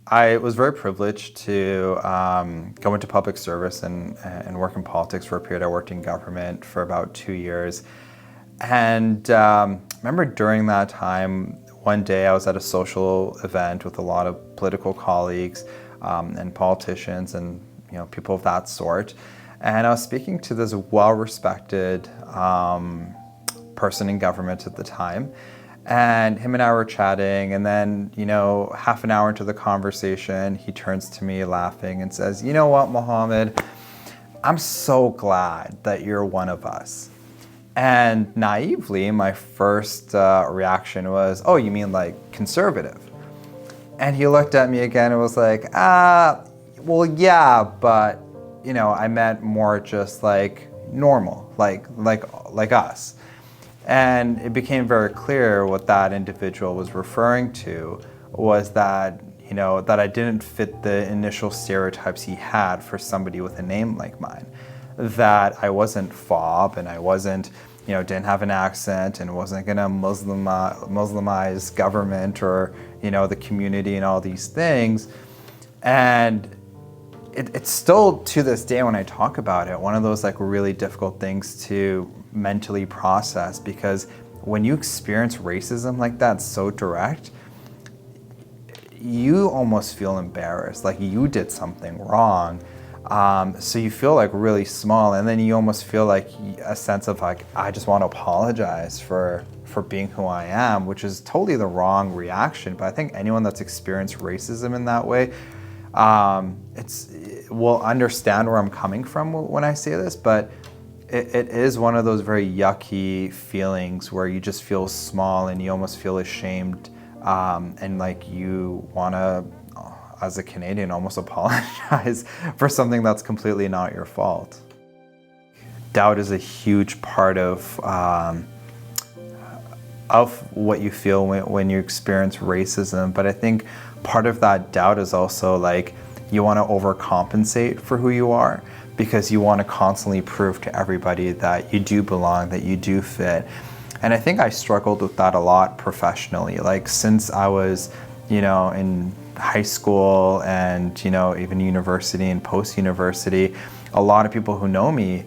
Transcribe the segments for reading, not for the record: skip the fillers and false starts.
I was very privileged to go into public service and work in politics for a period. I worked in government for about 2 years. And remember during that time, one day I was at a social event with a lot of political colleagues and politicians and people of that sort. And I was speaking to this well-respected person in government at the time. And him and I were chatting, and then, half an hour into the conversation, he turns to me laughing and says, "You know what, Mohammed, I'm so glad that you're one of us." And naively, my first reaction was, "Oh, you mean like conservative?" And he looked at me again and was like, well, yeah, but, I meant more just like normal, like us." And it became very clear what that individual was referring to was that, that I didn't fit the initial stereotypes he had for somebody with a name like mine. That I wasn't fob and I wasn't, didn't have an accent and wasn't gonna Muslimize government or, the community and all these things. And it's still, to this day when I talk about it, one of those like really difficult things to mentally process, because when you experience racism like that so direct, you almost feel embarrassed, like you did something wrong. So you feel like really small, and then you almost feel like a sense of like, I just want to apologize for being who I am, which is totally the wrong reaction. But I think anyone that's experienced racism in that way, will understand where I'm coming from when I say this, but it is one of those very yucky feelings where you just feel small and you almost feel ashamed, and like you want to, as a Canadian, almost apologize for something that's completely not your fault. Doubt is a huge part of what you feel when you experience racism, but I think part of that doubt is also like you want to overcompensate for who you are, because you want to constantly prove to everybody that you do belong, that you do fit. And I think I struggled with that a lot professionally. Like since I was, in high school and, even university and post-university, a lot of people who know me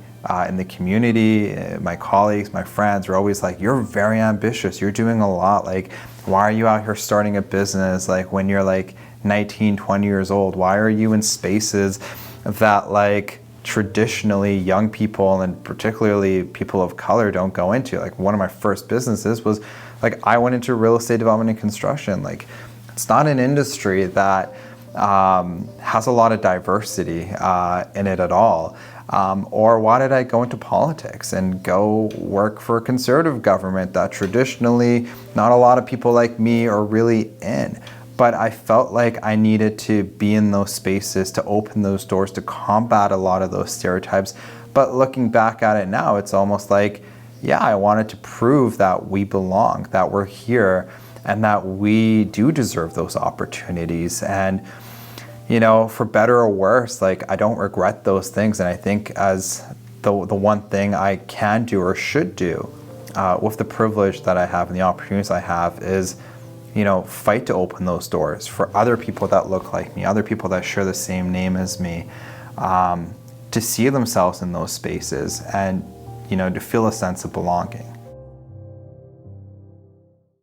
in the community, my colleagues, my friends, are always like, "You're very ambitious, you're doing a lot. Like, why are you out here starting a business? Like when you're like 19, 20 years old, why are you in spaces that like traditionally young people and particularly people of color don't go into?" Like one of my first businesses was like, I went into real estate development and construction. Like it's not an industry that has a lot of diversity in it at all. Or why did I go into politics and go work for a conservative government that traditionally not a lot of people like me are really in? But I felt like I needed to be in those spaces to open those doors to combat a lot of those stereotypes. But looking back at it now, it's almost like, yeah, I wanted to prove that we belong, that we're here, and that we do deserve those opportunities. And, for better or worse, like I don't regret those things. And I think as the one thing I can do or should do with the privilege that I have and the opportunities I have is, fight to open those doors for other people that look like me, other people that share the same name as me, to see themselves in those spaces and, to feel a sense of belonging.